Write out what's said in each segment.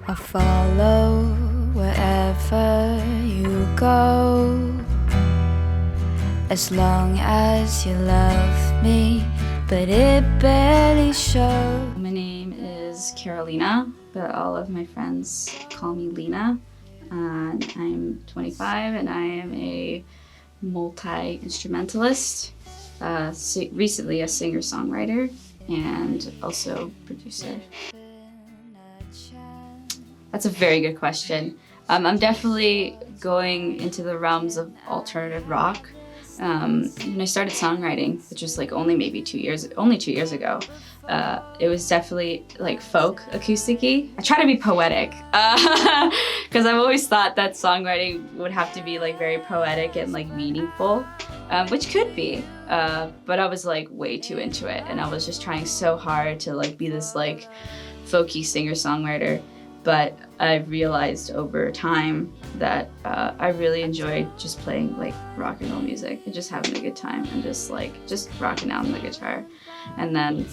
I'll follow wherever you go, as long as you love me, but it barely shows. My name is Carolina, but all of my friends call me Lena. I'm 25 and I am a multi-instrumentalist, recently a singer-songwriter, and also producer. That's a very good question. I'm definitely going into the realms of alternative rock. When I started songwriting, which was like only 2 years ago, it was definitely like folk acoustic-y. I try to be poetic because I've always thought that songwriting would have to be like very poetic and like meaningful, which could be, but I was like way too into it, and I was just trying so hard to like be this like folky singer-songwriter. But I realized over time that I really enjoyed just playing like rock and roll music and just having a good time and just rocking out on the guitar. And then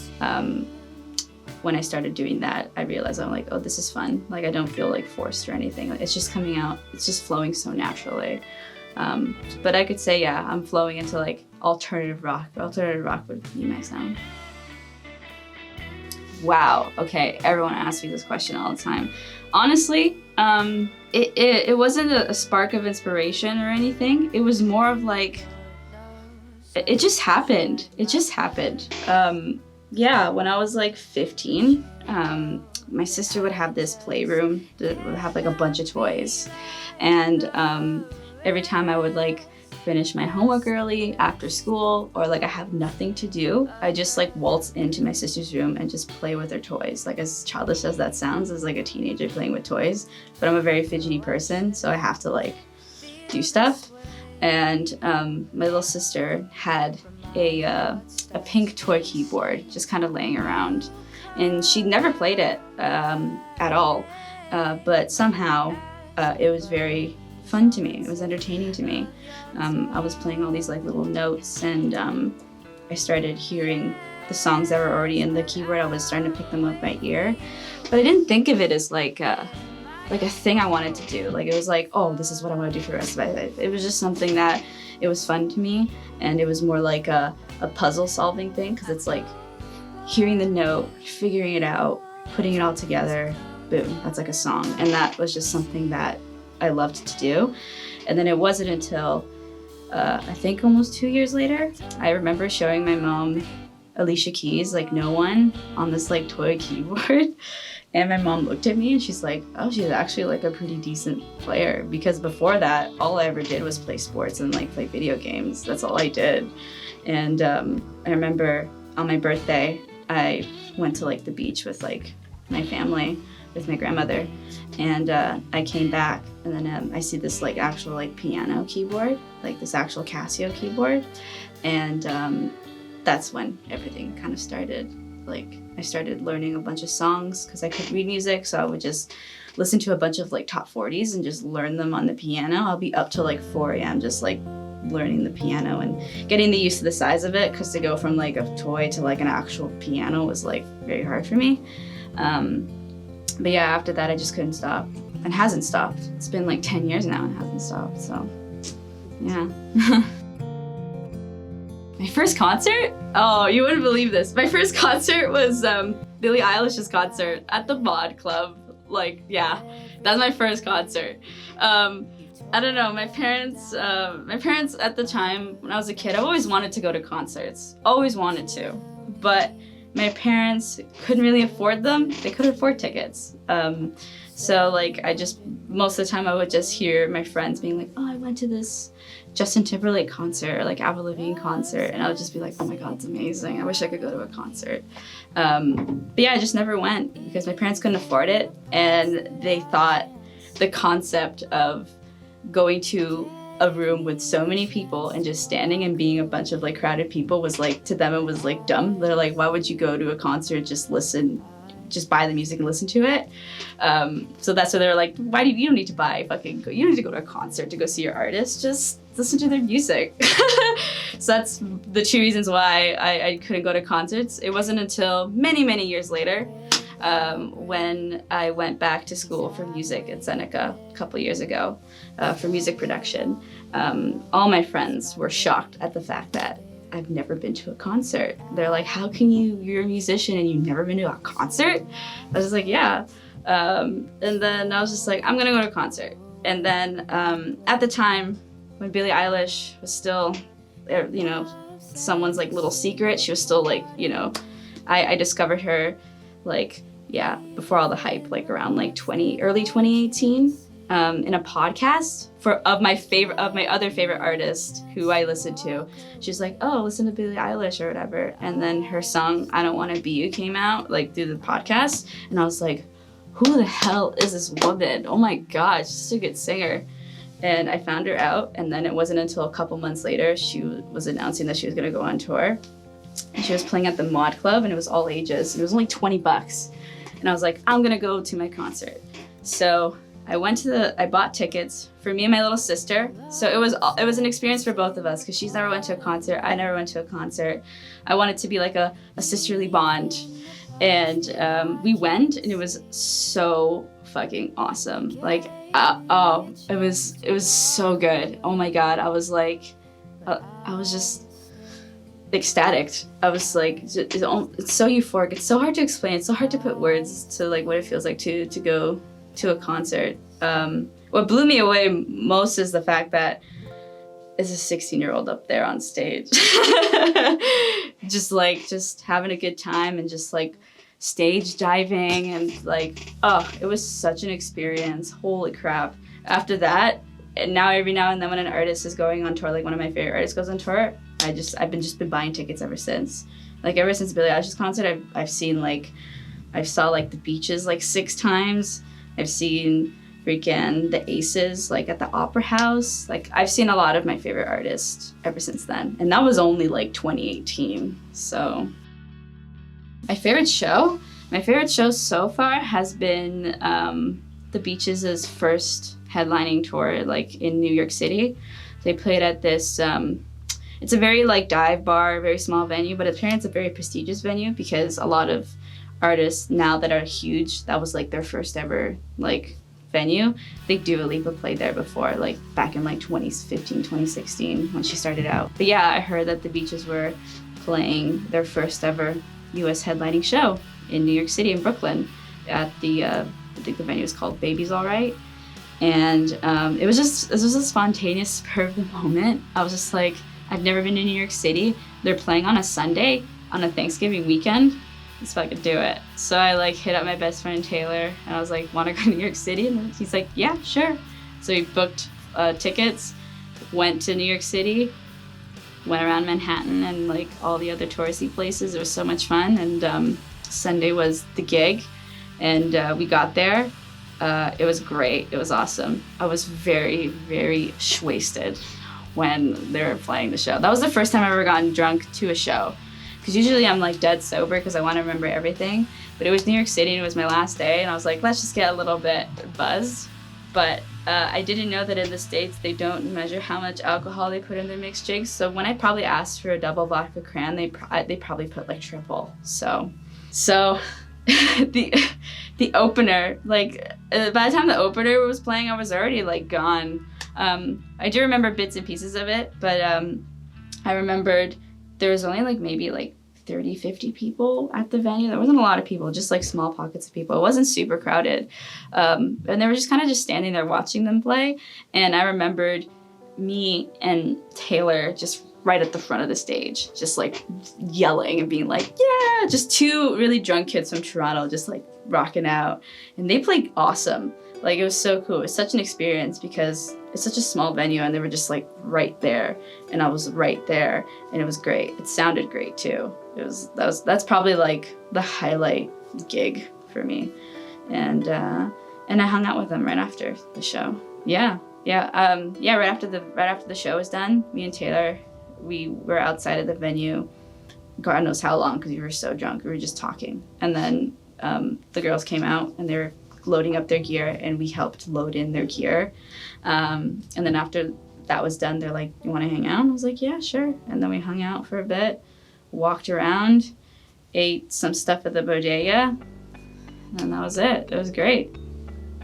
when I started doing that, I realized I'm like, oh, this is fun. Like I don't feel like forced or anything. It's just coming out. It's just flowing so naturally. But I could say, yeah, I'm flowing into like alternative rock. Alternative rock would be my sound. Wow, okay, everyone asks me this question all the time. Honestly, it wasn't a spark of inspiration or anything. It was more of like, it just happened. It just happened. Yeah, when I was like 15, my sister would have this playroom that would have like a bunch of toys. And every time I would like finish my homework early after school, or like I have nothing to do, I just like waltz into my sister's room and just play with her toys. Like as childish as that sounds, as like a teenager playing with toys, but I'm a very fidgety person, so I have to like do stuff. And my little sister had a pink toy keyboard just kind of laying around, and she never played it at all, but somehow it was very fun to me. It was entertaining to me. I was playing all these like little notes, and I started hearing the songs that were already in the keyboard. I was starting to pick them up by ear, but I didn't think of it as like a thing I wanted to do. Like it was like, oh, this is what I want to do for the rest of my life. It was just something that it was fun to me, and it was more like a puzzle solving thing, because it's like hearing the note, figuring it out, putting it all together, boom, that's like a song. And that was just something that I loved to do. And then it wasn't until I think almost 2 years later, I remember showing my mom Alicia Keys' like No One on this like toy keyboard, and my mom looked at me and she's like, oh, she's actually like a pretty decent player, because before that all I ever did was play sports and like play video games. That's all I did. And I remember on my birthday I went to like the beach with like my family, with my grandmother, and I came back, and then I see this like actual like piano keyboard, like this actual Casio keyboard, and that's when everything kind of started. Like I started learning a bunch of songs because I couldn't read music, so I would just listen to a bunch of like top 40s and just learn them on the piano. I'll be up till like 4 a.m. just like learning the piano and getting used to the size of it, because to go from like a toy to like an actual piano was like very hard for me. But yeah, after that, I just couldn't stop, and hasn't stopped. It's been like 10 years now and hasn't stopped, so yeah. My first concert? Oh, you wouldn't believe this. My first concert was Billie Eilish's concert at the Mod Club. Like, yeah, that's my first concert. I don't know, my parents at the time, when I was a kid, I always wanted to go to concerts. Always wanted to, but my parents couldn't really afford them. They couldn't afford tickets. So like most of the time I would just hear my friends being like, oh, I went to this Justin Timberlake concert, or like Avril Lavigne concert, and I would just be like, oh my God, it's amazing. I wish I could go to a concert. But yeah, I just never went because my parents couldn't afford it, and they thought the concept of going to a room with so many people and just standing and being a bunch of like crowded people was like, to them it was like dumb. They're like, why would you go to a concert, just buy the music and listen to it? So that's why they're like, you don't need to you don't need to go to a concert to go see your artist, just listen to their music. So that's the two reasons why I couldn't go to concerts. It wasn't until many, many years later when I went back to school for music at Seneca a couple years ago for music production. All my friends were shocked at the fact that I've never been to a concert. They're like, how can you're a musician and you've never been to a concert? I was just like, yeah. And then I was just like, I'm gonna go to a concert. And then at the time, when Billie Eilish was still, you know, someone's like little secret, she was still like, you know, I discovered her like, yeah, before all the hype, like around like early 2018, in a podcast of my other favorite artist who I listened to. She's like, oh, listen to Billie Eilish or whatever. And then her song, I Don't Wanna Be You, came out like through the podcast. And I was like, who the hell is this woman? Oh my God, she's such a good singer. And I found her out, and then it wasn't until a couple months later she was announcing that she was gonna go on tour. And she was playing at the Mod Club, and it was all ages. It was only $20. And I was like, I'm gonna go to my concert. So I bought tickets for me and my little sister. So it was an experience for both of us, because she's never went to a concert, I never went to a concert. I wanted to be like a sisterly bond. And we went, and it was so fucking awesome. Like, it was so good. Oh my God, I was like, I was just ecstatic. I was like, it's so euphoric. It's so hard to explain. It's so hard to put words to like what it feels like to go to a concert. What blew me away most is the fact that it's a 16-year-old up there on stage. just having a good time and just like stage diving, and like, oh, it was such an experience. Holy crap. After that, and now every now and then when an artist is going on tour, like one of my favorite artists goes on tour, I've been buying tickets ever since. Like ever since Billie Eilish's concert, I saw like the Beaches like 6 times. I've seen freaking the Aces like at the Opera House. Like I've seen a lot of my favorite artists ever since then. And that was only like 2018. So my favorite show so far has been the Beaches' first headlining tour like in New York City. They played at this, it's a very like dive bar, very small venue, but apparently it's a very prestigious venue because a lot of artists now that are huge, that was like their first ever like venue. I think Dua Lipa played there before, like back in like 2015, 2016 when she started out. But yeah, I heard that the Beaches were playing their first ever US headlining show in New York City in Brooklyn at the, I think the venue is called Baby's All Right. And it was a spontaneous spur of the moment. I was just like, I've never been to New York City. They're playing on a Sunday, on a Thanksgiving weekend. Let's fucking do it. So I like hit up my best friend Taylor, and I was like, wanna go to New York City? And he's like, yeah, sure. So we booked tickets, went to New York City, went around Manhattan and like all the other touristy places. It was so much fun. And Sunday was the gig, and we got there. It was great. It was awesome. I was very, very wasted when they were playing the show. That was the first time I've ever gotten drunk to a show. Because usually I'm like dead sober because I want to remember everything. But it was New York City and it was my last day, and I was like, let's just get a little bit buzzed. But I didn't know that in the States they don't measure how much alcohol they put in their mixed drinks. So when I probably asked for a double vodka cran, they probably put like triple. So the opener, like by the time the opener was playing, I was already like gone. I do remember bits and pieces of it, but I remembered there was only like maybe like 30, 50 people at the venue. There wasn't a lot of people, just like small pockets of people. It wasn't super crowded. And they were just kind of just standing there watching them play. And I remembered me and Taylor just right at the front of the stage, just like yelling and being like, yeah, just 2 really drunk kids from Toronto just like rocking out. And they played awesome. Like it was so cool. It was such an experience because it's such a small venue and they were just like right there, and I was right there, and it was great. It sounded great too. That's probably like the highlight gig for me. And I hung out with them right after the show. Yeah. Right after the show was done, me and Taylor, we were outside of the venue, God knows how long, because we were so drunk. We were just talking, and then the girls came out and they were loading up their gear, and we helped load in their gear. And then after that was done, they're like, you want to hang out? And I was like, yeah, sure. And then we hung out for a bit, walked around, ate some stuff at the bodega, and that was it. It was great.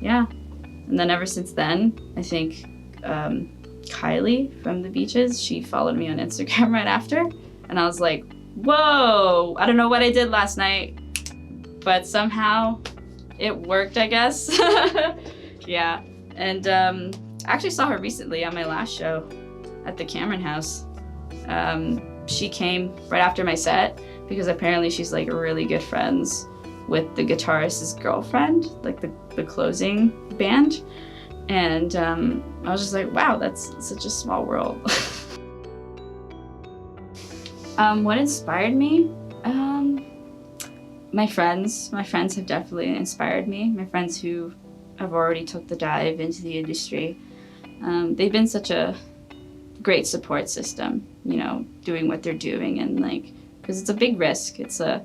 Yeah. And then ever since then, I think Kylie from the Beaches, she followed me on Instagram right after, and I was like, whoa, I don't know what I did last night, but somehow it worked, I guess. Yeah. And I actually saw her recently on my last show at the Cameron House. She came right after my set because apparently she's like really good friends with the guitarist's girlfriend, like the closing band. And I was just like, wow, that's such a small world. What inspired me? My friends have definitely inspired me. My friends who have already took the dive into the industry. They've been such a great support system, you know, doing what they're doing, and like, because it's a big risk. It's a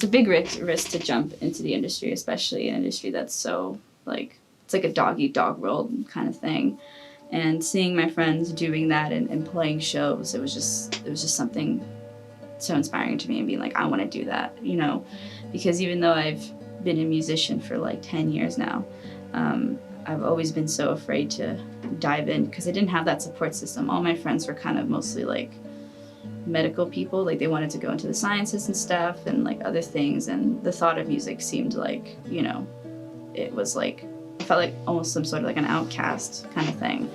big risk to jump into the industry, especially an industry that's so like, it's like a dog-eat-dog world kind of thing. And seeing my friends doing that and playing shows, it was just something so inspiring to me, and being like, I want to do that, you know, because even though I've been a musician for like 10 years now, I've always been so afraid to dive in because I didn't have that support system. All my friends were kind of mostly like medical people, like they wanted to go into the sciences and stuff and like other things, and the thought of music seemed like, you know, it was like, I felt like almost some sort of like an outcast kind of thing.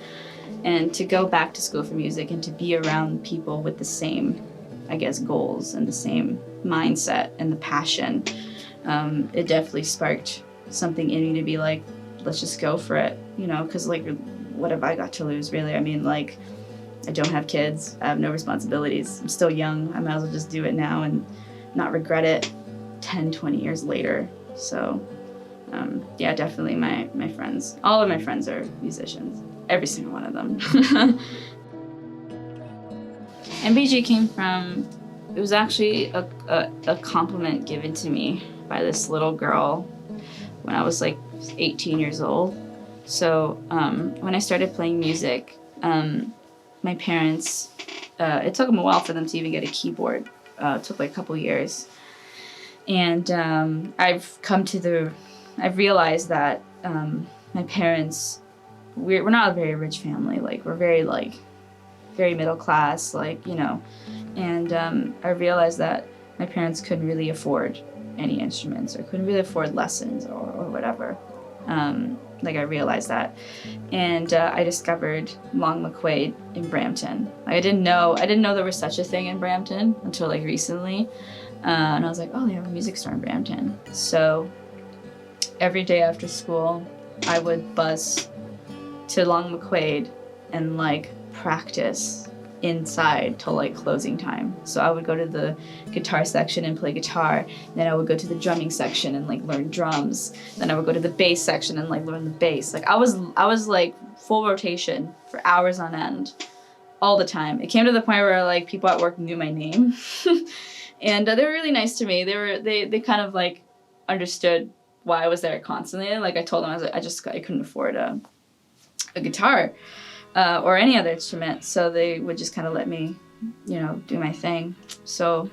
And to go back to school for music and to be around people with the same, I guess, goals and the same mindset and the passion, it definitely sparked something in me to be like, let's just go for it, you know, because like, what have I got to lose, really? I mean, like, I don't have kids, I have no responsibilities, I'm still young, I might as well just do it now and not regret it 10, 20 years later. So yeah, definitely my friends, all of my friends are musicians, every single one of them. MBG came from, it was actually a compliment given to me by this little girl when I was like 18 years old. So when I started playing music, my parents, it took them a while for them to even get a keyboard. It took like a couple years. And I've realized that my parents, we're not a very rich family. Like, we're very middle class, like, you know. And I realized that my parents couldn't really afford any instruments or couldn't really afford lessons or whatever. Like, I realized that. And I discovered Long McQuaid in Brampton. Like, I didn't know there was such a thing in Brampton until like recently. And I was like, oh, they have a music store in Brampton. So every day after school, I would bus to Long McQuaid and like practice inside till like closing time. So I would go to the guitar section and play guitar. Then I would go to the drumming section and like learn drums. Then I would go to the bass section and like learn the bass. Like I was like full rotation for hours on end all the time. It came to the point where like people at work knew my name. And they were really nice to me. They kind of like understood why I was there constantly. Like I told them, I was like, I couldn't afford a guitar. Or any other instrument, so they would just kind of let me, you know, do my thing. So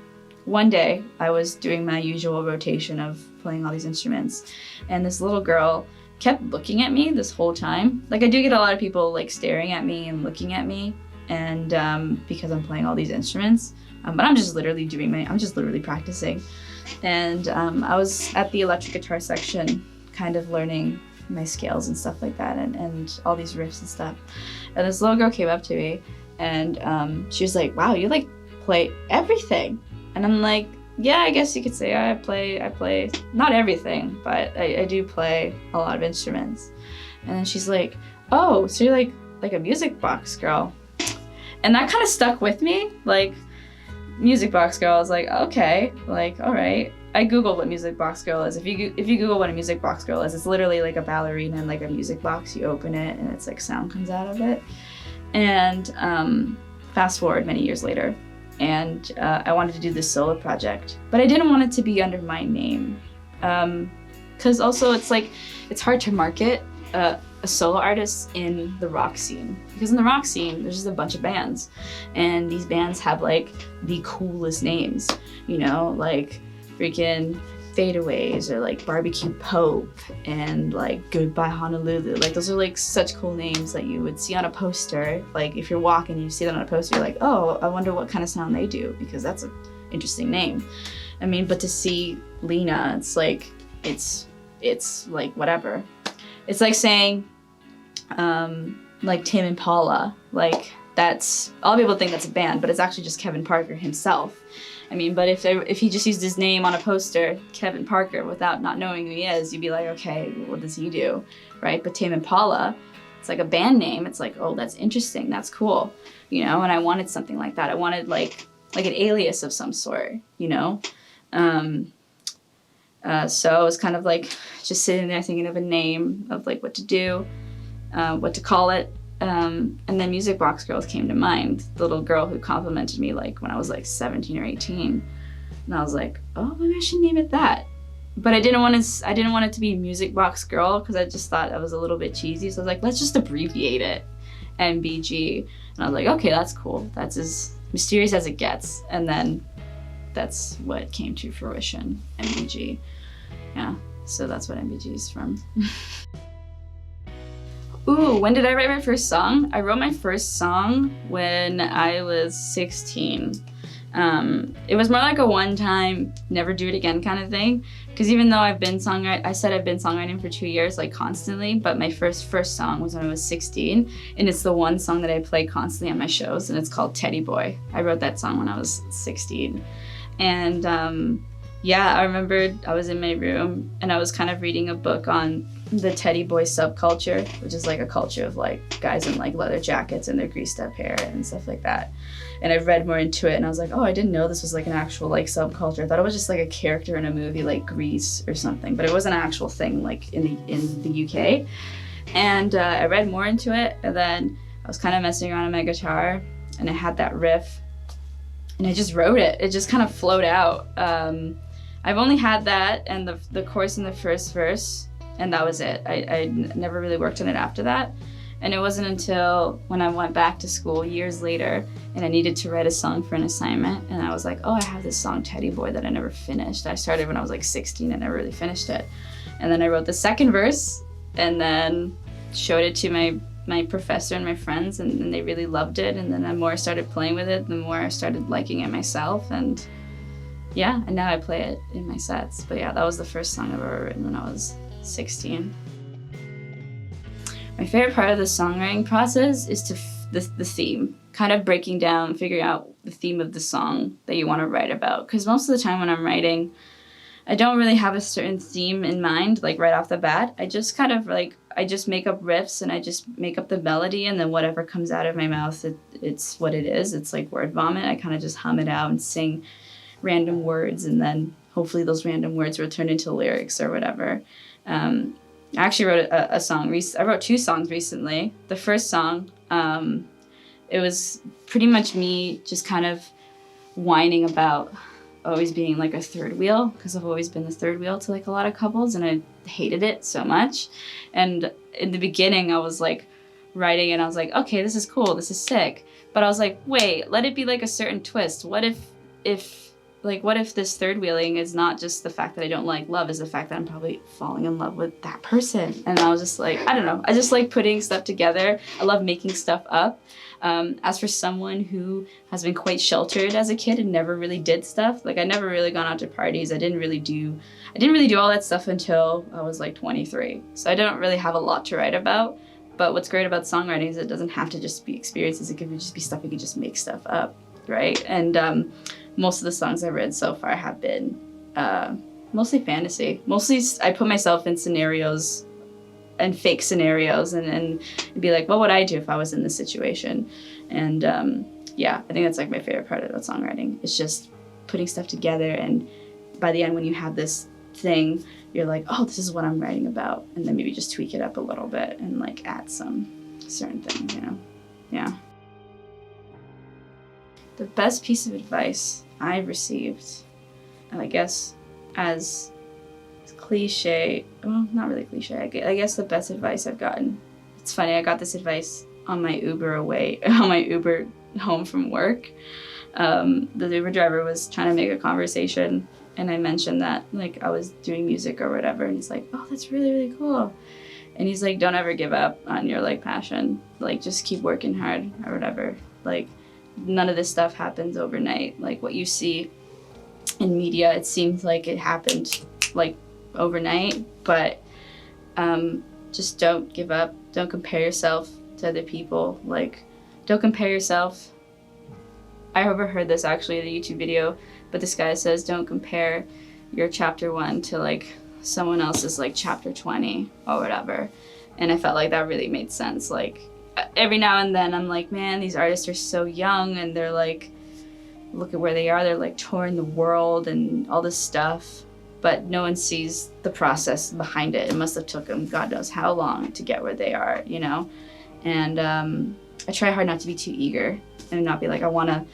one day I was doing my usual rotation of playing all these instruments, and this little girl kept looking at me this whole time. Like, I do get a lot of people like staring at me and looking at me, and because I'm playing all these instruments, but I'm just literally practicing. And I was at the electric guitar section, kind of learning my scales and stuff like that, and all these riffs and stuff. And this little girl came up to me, and she was like, wow, you like play everything. And I'm like, yeah, I guess you could say I play not everything, but I do play a lot of instruments. And then she's like, oh, so you're like a music box girl. And that kind of stuck with me, like, music box girl. I was like, okay, like, all right. I googled what music box girl is. If you Google what a music box girl is, it's literally like a ballerina and like a music box. You open it and it's like sound comes out of it. And fast forward many years later, and I wanted to do this solo project, but I didn't want it to be under my name, because also it's like, it's hard to market a solo artist in the rock scene, because in the rock scene there's just a bunch of bands, and these bands have like the coolest names, you know, like freaking Fadeaways or like Barbecue Pope and like Goodbye Honolulu. Like those are like such cool names that you would see on a poster. Like if you're walking and you see that on a poster, you're like, oh, I wonder what kind of sound they do, because that's an interesting name. I mean, but to see Lena, it's like whatever. It's like saying like Tim Impala. Like that's, a lot of people think that's a band, but it's actually just Kevin Parker himself. I mean, but if he just used his name on a poster, Kevin Parker, without not knowing who he is, you'd be like, okay, what does he do, right? But Tame Impala, it's like a band name. It's like, oh, that's interesting. That's cool, you know? And I wanted something like that. I wanted like an alias of some sort, you know? So I was kind of like just sitting there thinking of a name of like what to do, what to call it. And then Music Box Girls came to mind, the little girl who complimented me like when I was like 17 or 18. And I was like, oh, maybe I should name it that. But I didn't want it to be Music Box Girl, because I just thought that was a little bit cheesy. So I was like, let's just abbreviate it, MBG. And I was like, okay, that's cool. That's as mysterious as it gets. And then that's what came to fruition, MBG. Yeah, so that's what MBG is from. Ooh, when did I write my first song? I wrote my first song when I was 16. It was more like a one-time, never do it again kind of thing. Because even though I've been songwriting for 2 years, like constantly, but my first song was when I was 16, and it's the one song that I play constantly on my shows, and it's called Teddy Boy. I wrote that song when I was 16. And yeah, I remembered I was in my room and I was kind of reading a book on the Teddy Boy subculture, which is like a culture of like guys in like leather jackets and their greased up hair and stuff like that. And I read more into it and I was like, oh, I didn't know this was like an actual like subculture. I thought it was just like a character in a movie like Grease or something, but it was an actual thing like in the UK. And I read more into it, and then I was kind of messing around on my guitar and I had that riff and I just wrote it. It just kind of flowed out. I've only had that and the chorus in the first verse, and that was it. I never really worked on it after that. And it wasn't until when I went back to school years later and I needed to write a song for an assignment, and I was like, oh, I have this song Teddy Boy that I never finished. I started when I was like 16 and never really finished it. And then I wrote the second verse and then showed it to my professor and my friends, and they really loved it. And then the more I started playing with it, the more I started liking it myself. And yeah, and now I play it in my sets. But yeah, that was the first song I've ever written when I was 16. My favorite part of the songwriting process is the theme, kind of breaking down, figuring out the theme of the song that you want to write about. Because most of the time when I'm writing, I don't really have a certain theme in mind, like right off the bat. I just kind of like, I just make up riffs and I just make up the melody, and then whatever comes out of my mouth, it's what it is. It's like word vomit. I kind of just hum it out and sing random words, and then hopefully those random words will turn into lyrics or whatever. I actually wrote a song. I wrote 2 songs recently. The first song, it was pretty much me just kind of whining about always being like a third wheel, because I've always been the third wheel to like a lot of couples, and I hated it so much. And in the beginning, I was like writing and I was like, okay, this is cool, this is sick. But I was like, wait, let it be like a certain twist. What if this third wheeling is not just the fact that I don't like love, is the fact that I'm probably falling in love with that person. And I was just like, I don't know. I just like putting stuff together. I love making stuff up. As for someone who has been quite sheltered as a kid and never really did stuff, like I never really gone out to parties. I didn't really do all that stuff until I was like 23. So I don't really have a lot to write about. But what's great about songwriting is it doesn't have to just be experiences. It could just be stuff you could just make stuff up, right? And most of the songs I've written so far have been mostly fantasy. Mostly I put myself in scenarios and fake scenarios and be like, what would I do if I was in this situation? And yeah, I think that's like my favorite part about songwriting. It's just putting stuff together, and by the end when you have this thing, you're like, oh, this is what I'm writing about. And then maybe just tweak it up a little bit and like add some certain things, you know? Yeah. The best piece of advice I've received, and I guess as cliche, well, not really cliche, I guess the best advice I've gotten. It's funny, I got this advice on my Uber home from work. The Uber driver was trying to make a conversation, and I mentioned that like I was doing music or whatever, and he's like, oh, that's really, really cool. And he's like, don't ever give up on your like passion. Like just keep working hard or whatever. Like none of this stuff happens overnight. Like what you see in media, it seems like it happened like overnight, but just don't give up. Don't compare yourself to other people. Like don't compare yourself. I overheard this actually in a YouTube video, but this guy says don't compare your chapter 1 to like someone else's like chapter 20 or whatever. And I felt like that really made sense. Like every now and then I'm like, man, these artists are so young and they're like, look at where they are. They're like touring the world and all this stuff, but no one sees the process behind it. It must have took them God knows how long to get where they are, you know? And I try hard not to be too eager and not be like, I wanna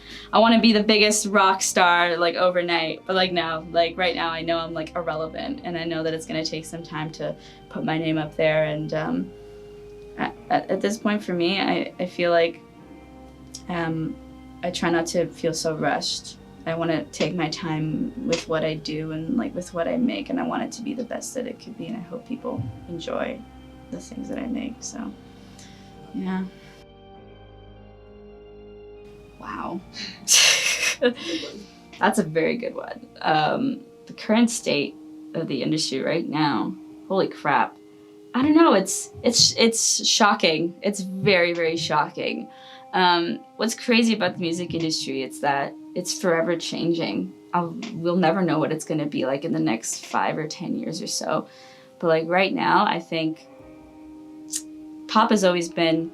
be the biggest rock star like overnight. But like now, like right now I know I'm like irrelevant, and I know that it's gonna take some time to put my name up there. And at this point for me, I feel like I try not to feel so rushed. I want to take my time with what I do and like with what I make, and I want it to be the best that it could be, and I hope people enjoy the things that I make. So yeah. Wow. That's a very good one. The current state of the industry right now, holy crap. I don't know, it's shocking. It's very, very shocking. What's crazy about the music industry is that it's forever changing. We'll never know what it's gonna be like in the next 5 or 10 years or so. But like right now, I think pop has always been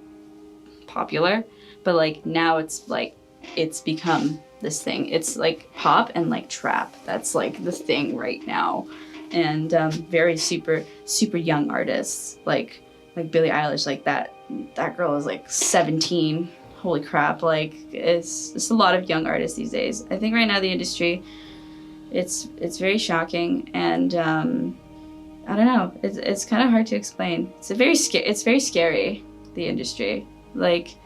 popular, but like now it's like, it's become this thing. It's like pop and like trap. That's like the thing right now. And very super, super young artists, like Billie Eilish, like that girl is like 17. Holy crap, like it's a lot of young artists these days. I think right now the industry, it's very shocking, and I don't know, it's kind of hard to explain. It's very scary, the industry. Like,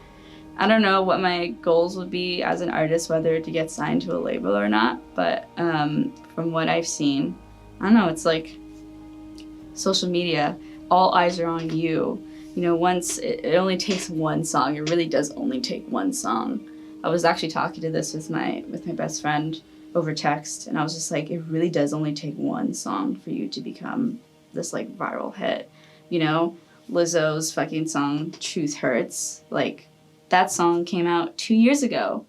I don't know what my goals would be as an artist, whether to get signed to a label or not, but from what I've seen, I don't know, it's like social media, all eyes are on you. You know, once it only takes one song. It really does only take one song. I was actually talking to this with my best friend over text, and I was just like, it really does only take one song for you to become this like viral hit. You know, Lizzo's fucking song "Truth Hurts," like that song came out 2 years ago,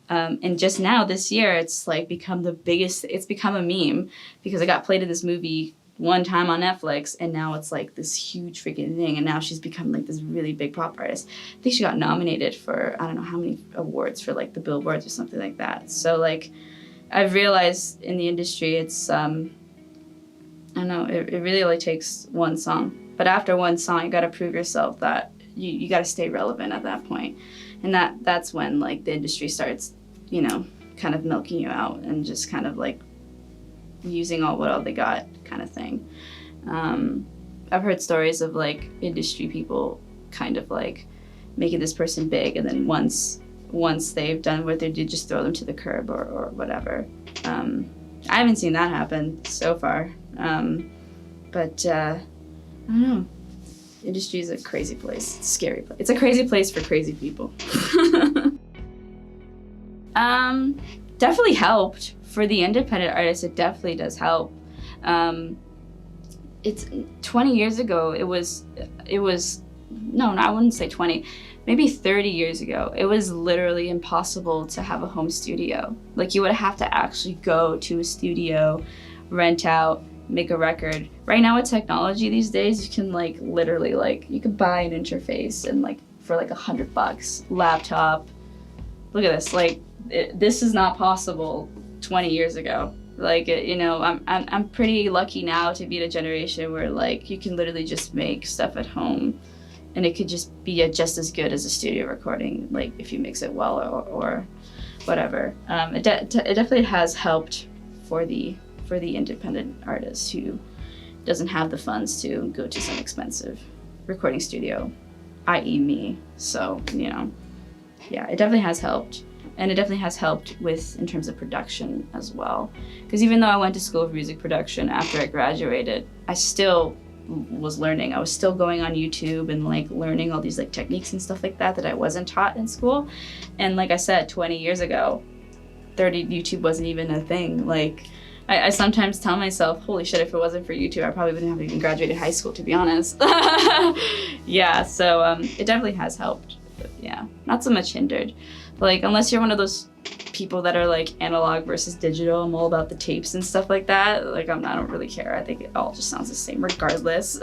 and just now this year it's like become the biggest. It's become a meme because it got played in this movie one time on Netflix, and now it's like this huge freaking thing, and now she's become like this really big pop artist. I think she got nominated for I don't know how many awards for like the Billboards or something like that. So like I've realized in the industry it's I don't know, it really only takes one song, but after one song you got to prove yourself that you got to stay relevant at that point, and that's when like the industry starts, you know, kind of milking you out and just kind of like using all they got kind of thing. I've heard stories of like industry people kind of like making this person big, and then once they've done what they do, just throw them to the curb or whatever. I haven't seen that happen so far, but I don't know. Industry is a crazy place. It's a scary place. It's a crazy place for crazy people. Definitely helped. For the independent artists, it definitely does help. It's 20 years ago, it was no, I wouldn't say 20, maybe 30 years ago, it was literally impossible to have a home studio. Like you would have to actually go to a studio, rent out, make a record. Right now with technology these days, you can like literally like, you could buy an interface and like for like $100, laptop. Look at this, like this is not possible 20 years ago. Like, you know, I'm pretty lucky now to be in a generation where like you can literally just make stuff at home, and it could just be just as good as a studio recording, like if you mix it well or whatever. It definitely has helped for the independent artist who doesn't have the funds to go to some expensive recording studio, i.e. me. So, you know, yeah, it definitely has helped. and it definitely has helped with in terms of production as well. Because even though I went to school of music production after I graduated, I still was learning. I was still going on YouTube and like learning all these like techniques and stuff like that I wasn't taught in school. And like I said, 20 years ago, YouTube wasn't even a thing. Like I sometimes tell myself, holy shit, if it wasn't for YouTube, I probably wouldn't have even graduated high school, to be honest. Yeah, so it definitely has helped. But yeah, not so much hindered. Like, unless you're one of those people that are like analog versus digital, I'm all about the tapes and stuff like that. Like, I don't really care. I think it all just sounds the same regardless.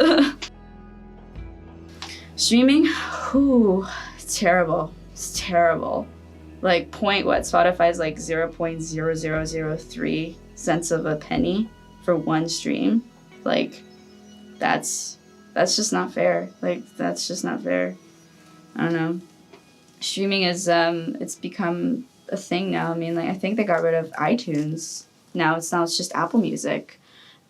Streaming, whew, it's terrible. It's terrible. Like, Spotify's like 0.0003 cents of a penny for one stream. Like, that's just not fair. Like, that's just not fair. I don't know. Streaming is it's become a thing now. I mean, like, I think they got rid of iTunes. Now it's just Apple Music.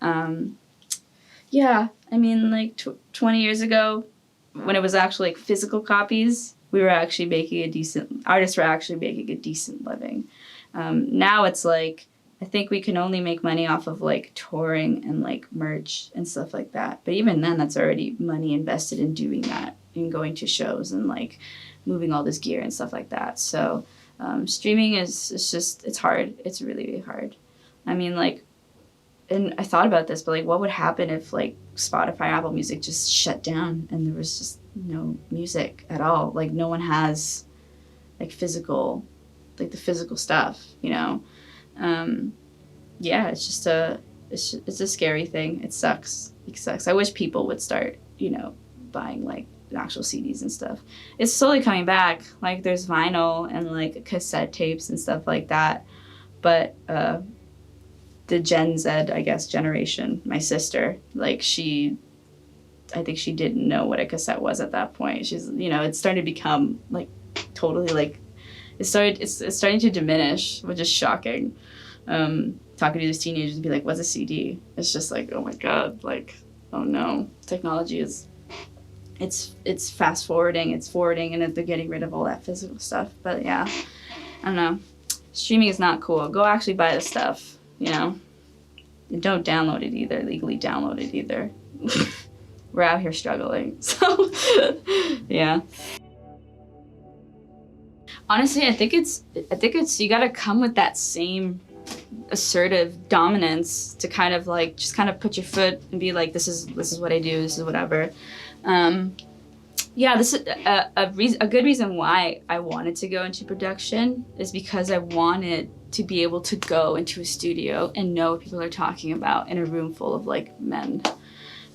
Yeah, I mean, like 20 years ago, when it was actually like physical copies, artists were actually making a decent living. Now it's like, I think we can only make money off of like touring and like merch and stuff like that. But even then, that's already money invested in doing that, in going to shows and like moving all this gear and stuff like that. So streaming it's hard. It's really, really hard. I mean, like, and I thought about this, but like, what would happen if like Spotify, Apple Music just shut down and there was just no music at all? Like, no one has like the physical stuff, you know? Yeah, it's a scary thing. It sucks. I wish people would start, you know, buying like actual CDs and stuff. It's slowly coming back. Like, there's vinyl and like cassette tapes and stuff like that. But the Gen Z, I guess, generation, my sister, like, I think she didn't know what a cassette was at that point. She's, you know, it's starting to become like totally like, it's starting to diminish, which is shocking. Talking to these teenagers and be like, what's a CD? It's just like, oh my God, like, oh no. Technology it's fast forwarding, and they're getting rid of all that physical stuff. But yeah, I don't know. Streaming is not cool. Go actually buy the stuff, you know? And don't download it either, legally download it either. We're out here struggling, so yeah. Honestly, I think it's you gotta come with that same assertive dominance to kind of like just kind of put your foot and be like, this is what I do, this is whatever. Yeah, this is a good reason why I wanted to go into production is because I wanted to be able to go into a studio and know what people are talking about in a room full of like men,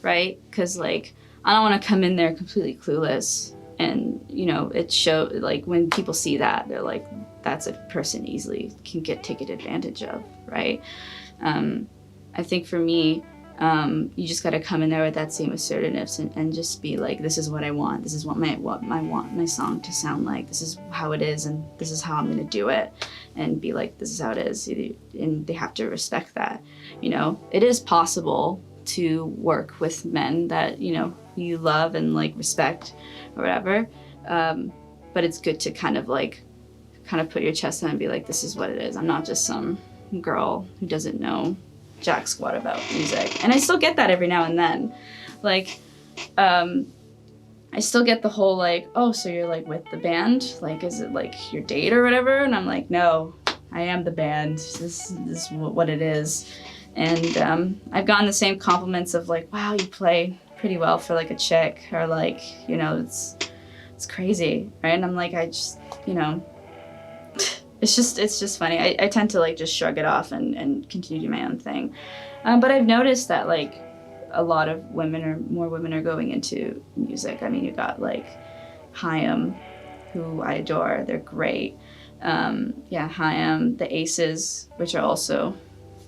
right? Because like, I don't want to come in there completely clueless. And, you know, it shows, like, when people see that, they're like, that's a person easily can get taken advantage of, right? I think for me, you just got to come in there with that same assertiveness and just be like, this is what I want. This is what I want my song to sound like. This is how it is, and this is how I'm going to do it. And be like, this is how it is. And they have to respect that. You know, it is possible to work with men that, you know, you love and like respect or whatever, but it's good to kind of put your chest on and be like, this is what it is. I'm not just some girl who doesn't know jack squat about music. And I still get that every now and then. Like, I still get the whole like, oh, so you're like with the band? Like, is it like your date or whatever? And I'm like, no, I am the band. This is what it is. And I've gotten the same compliments of like, wow, you play pretty well for like a chick, or like, you know, it's crazy, right? And I'm like, I just, you know, it's just funny. I tend to like just shrug it off and continue to do my own thing. But I've noticed that like a lot of more women are going into music. I mean, you got like Haim, who I adore. They're great. Yeah, Haim, the Aces, which are also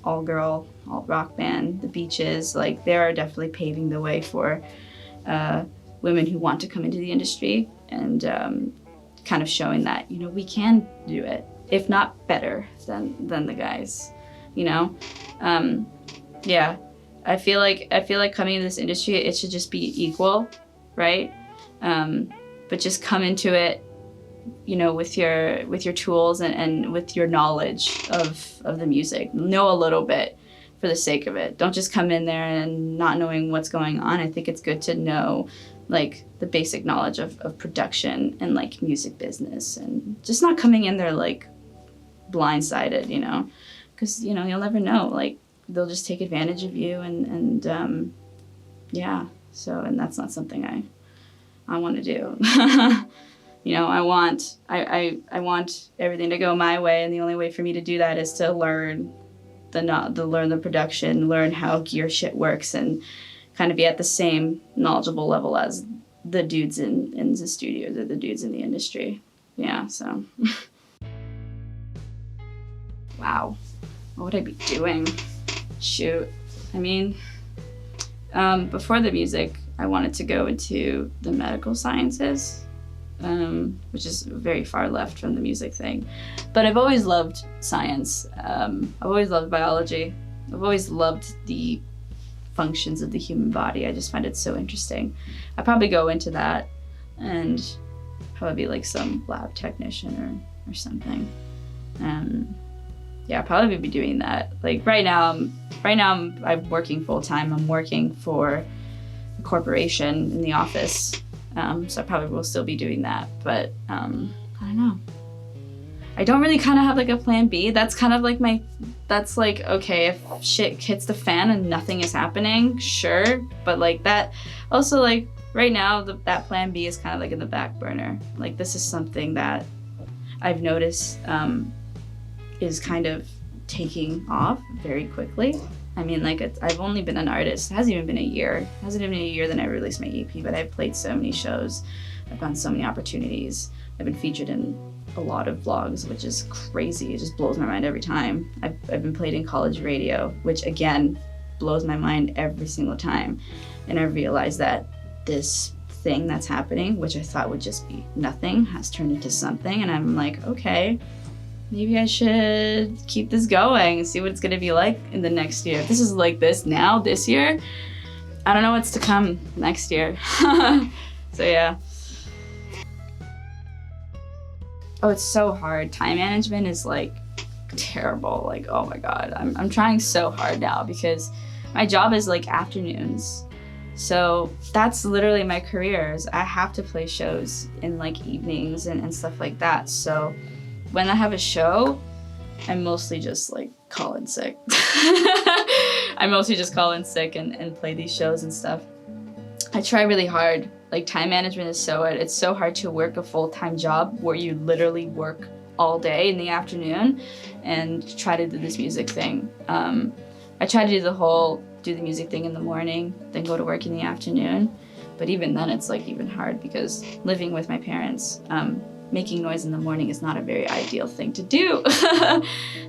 all girl, all rock band, the Beaches, like they are definitely paving the way for women who want to come into the industry, and kind of showing that, you know, we can do it, if not better than the guys, you know? Yeah, I feel like coming into this industry, it should just be equal, right? But just come into it with your tools and with your knowledge of the music. Know a little bit for the sake of it. Don't just come in there and not knowing what's going on. I think it's good to know like the basic knowledge of production and like music business, and just not coming in there like blindsided, because you'll never know. Like they'll just take advantage of you, and yeah. So, and that's not something I want to do. I want everything to go my way, and the only way for me to do that is to learn the production, learn how gear shit works, and kind of be at the same knowledgeable level as the dudes in the studios or the dudes in the industry. Yeah, so. Wow, what would I be doing? Shoot, I mean, before the music, I wanted to go into the medical sciences, which is very far left from the music thing. But I've always loved science. I've always loved biology. I've always loved the functions of the human body. I just find it so interesting. I'd probably go into that and probably be like some lab technician or something. Yeah, I'd probably be doing that. Like right now I'm working full time. I'm working for a corporation in the office. So I probably will still be doing that, but I don't know. I don't really kind of have like a plan B. That's kind of like that's like, okay, if shit hits the fan and nothing is happening, sure. But like that, also like right now, that plan B is kind of like in the back burner. Like this is something that I've noticed is kind of taking off very quickly. I mean, like I've only been an artist. It hasn't even been a year. It hasn't even been a year that I released my EP, but I've played so many shows. I've gotten so many opportunities. I've been featured in a lot of vlogs, which is crazy. It just blows my mind every time. I've been played in college radio, which again, blows my mind every single time. And I realized that this thing that's happening, which I thought would just be nothing, has turned into something. And I'm like, okay, maybe I should keep this going and see what it's gonna be like in the next year. If this is like this now, this year, I don't know what's to come next year. So yeah. Oh, it's so hard. Time management is like terrible. Like, oh my God. I'm trying so hard now because my job is like afternoons. So that's literally my career. Is I have to play shows in like evenings and stuff like that. So when I have a show, I mostly just like call in sick. I mostly just call in sick and play these shows and stuff. I try really hard. Like time management is it's so hard to work a full-time job where you literally work all day in the afternoon and try to do this music thing. I try to do the music thing in the morning, then go to work in the afternoon. But even then it's like even hard because living with my parents, making noise in the morning is not a very ideal thing to do.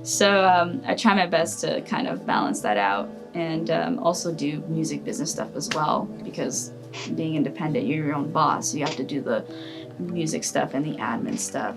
So I try my best to kind of balance that out and also do music business stuff as well, because being independent, you're your own boss. So you have to do the music stuff and the admin stuff,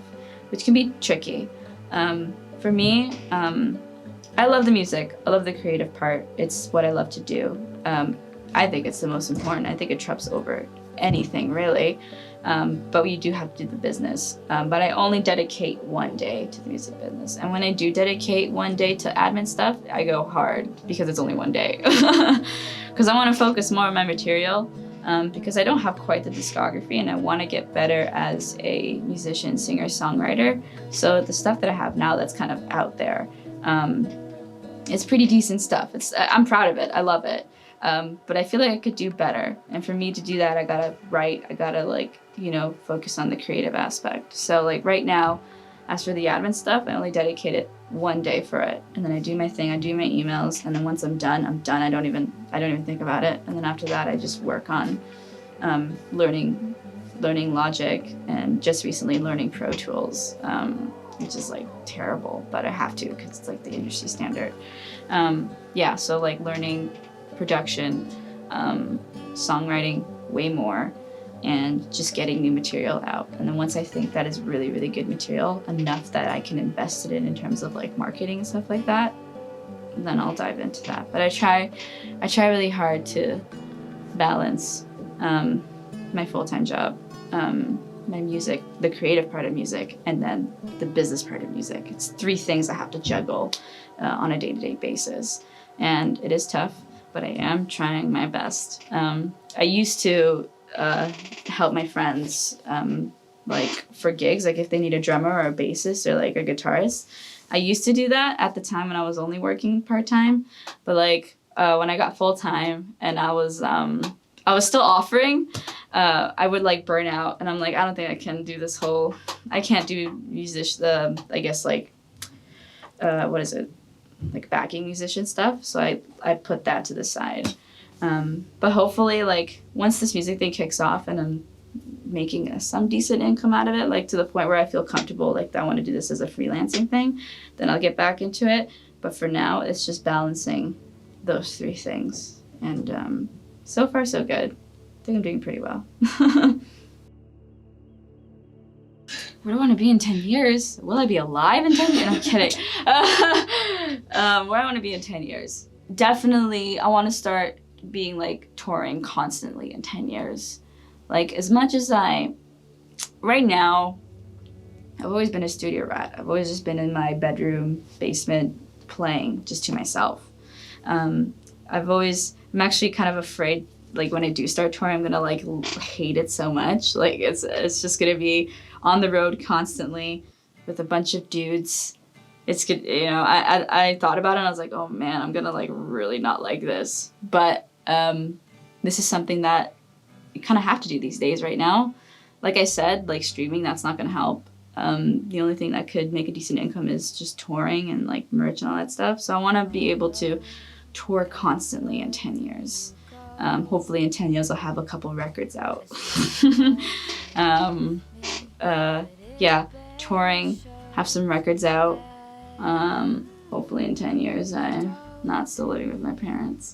which can be tricky. For me, I love the music. I love the creative part. It's what I love to do. I think it's the most important. I think it trumps over anything really. But you do have to do the business. But I only dedicate one day to the music business. And when I do dedicate one day to admin stuff, I go hard because it's only one day. Because I want to focus more on my material because I don't have quite the discography and I want to get better as a musician, singer, songwriter. So the stuff that I have now that's kind of out there, it's pretty decent stuff. I'm proud of it. I love it. But I feel like I could do better. And for me to do that, I gotta write. I gotta focus on the creative aspect. So like right now, as for the admin stuff, I only dedicated one day for it. And then I do my thing, I do my emails. And then once I'm done, I'm done. I don't even think about it. And then after that, I just work on learning Logic and just recently learning Pro Tools, which is like terrible, but I have to because it's like the industry standard. Yeah, so like learning production, songwriting way more, and just getting new material out. And then once I think that is really, really good material, enough that I can invest it in terms of like marketing and stuff like that, then I'll dive into that. But I try really hard to balance my full-time job my music, the creative part of music, and then the business part of music. It's 3 things I have to juggle on a day-to-day basis. And it is tough, but I am trying my best. I used to help my friends like for gigs, like if they need a drummer or a bassist or like a guitarist. I used to do that at the time when I was only working part-time, but like when I got full-time and I was still offering, I would like burn out, and I'm like, I don't think I can do this whole, I can't do I guess like, what is it? Like backing musician stuff. So I put that to the side. But hopefully like once this music thing kicks off and I'm making some decent income out of it, like to the point where I feel comfortable, like I want to do this as a freelancing thing, then I'll get back into it. But for now, it's just balancing those 3 things. And so far, so good. I think I'm doing pretty well. Where do I want to be in 10 years? Will I be alive in 10 years? No, I'm kidding. Where I want to be in 10 years. Definitely, I want to start being like touring constantly in 10 years. Like as much as right now, I've always been a studio rat. I've always just been in my bedroom, basement, playing just to myself. I'm actually kind of afraid, like when I do start touring, I'm gonna like hate it so much. Like it's just gonna be on the road constantly with a bunch of dudes. It's good, you know. I thought about it and I was like, oh man, I'm gonna like really not like this. But this is something that you kind of have to do these days right now. Like I said, like streaming, that's not gonna help. The only thing that could make a decent income is just touring and like merch and all that stuff. So I want to be able to tour constantly in 10 years. Hopefully in 10 years I'll have a couple records out. Yeah, touring, have some records out. Hopefully in 10 years I'm not still living with my parents.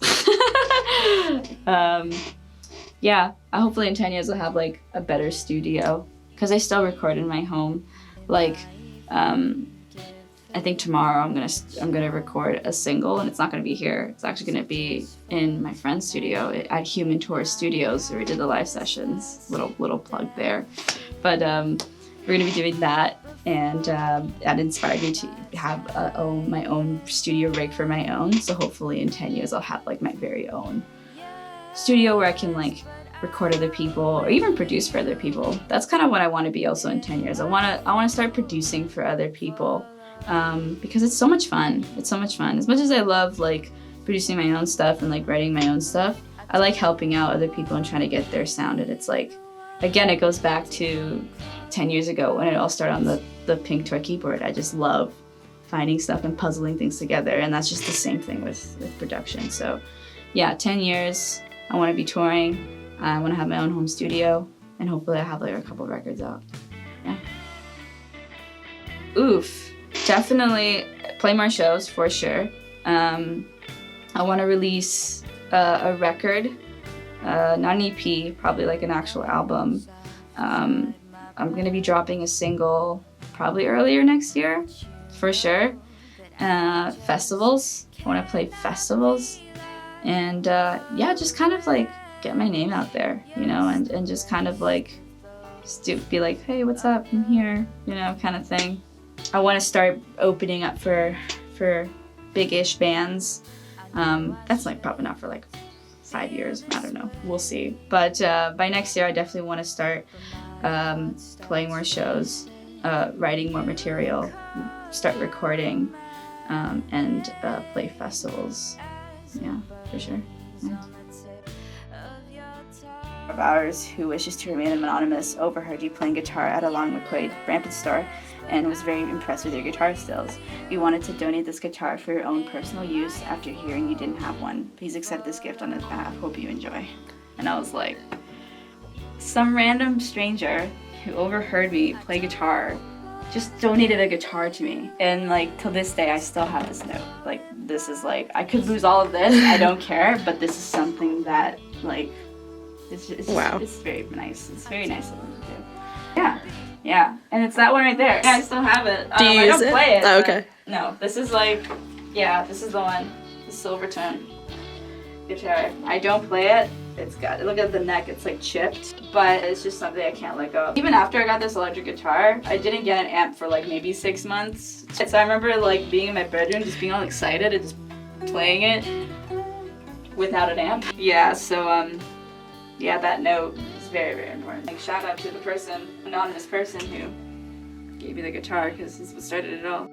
Yeah, hopefully in 10 years I'll have like a better studio, because I still record in my home. Like, I think tomorrow I'm gonna record a single, and it's not gonna be here. It's actually gonna be in my friend's studio at Human Tour Studios, where we did the live sessions. Little plug there. But we're gonna be doing that, and that inspired me to have my own studio rig for my own. So hopefully in 10 years I'll have like my very own studio where I can like record other people or even produce for other people. That's kind of what I want to be also in 10 years. I want to start producing for other people, because it's so much fun. It's so much fun. As much as I love like producing my own stuff and like writing my own stuff, I like helping out other people and trying to get their sound. And it's like, again, it goes back to 10 years ago when it all started on the pink toy keyboard. I just love finding stuff and puzzling things together, and that's just the same thing with production. So yeah, 10 years, I want to be touring. I want to have my own home studio, and hopefully I have like a couple records out. Yeah. Oof. Definitely play more shows for sure. I want to release a record, not an EP, probably like an actual album. I'm going to be dropping a single probably earlier next year, for sure. Festivals. I want to play festivals. And yeah, just kind of like get my name out there, you know, and just kind of like be like, hey, what's up? I'm here, you know, kind of thing. I want to start opening up for big-ish bands. That's like probably not for like 5 years. I don't know. We'll see. But by next year, I definitely want to start playing more shows, writing more material, start recording, and play festivals. Yeah, for sure. Yeah. Of ours who wishes to remain anonymous overheard you playing guitar at a Long McQuaid Brampton store and was very impressed with your guitar skills. We wanted to donate this guitar for your own personal use after hearing you didn't have one. Please accept this gift on his behalf. Hope you enjoy. And I was like, some random stranger who overheard me play guitar just donated a guitar to me. And like till this day, I still have this note. Like this is like, I could lose all of this, I don't care, but this is something that like, it's wow. It's very nice. It's very nice of them to do. Yeah, and it's that one right there. Yeah, I still have it. Do you use I don't play it. Oh, okay. No, this is like, yeah, this is the one, the Silvertone guitar. I don't play it. It's got, look at the neck, it's like chipped, but it's just something I can't let go of. Even after I got this electric guitar, I didn't get an amp for like maybe 6 months. So I remember like being in my bedroom, just being all excited and just playing it without an amp. Yeah, so yeah, that note is very, very important. Like, shout out to the person, anonymous person who gave me the guitar, because this is what started it all.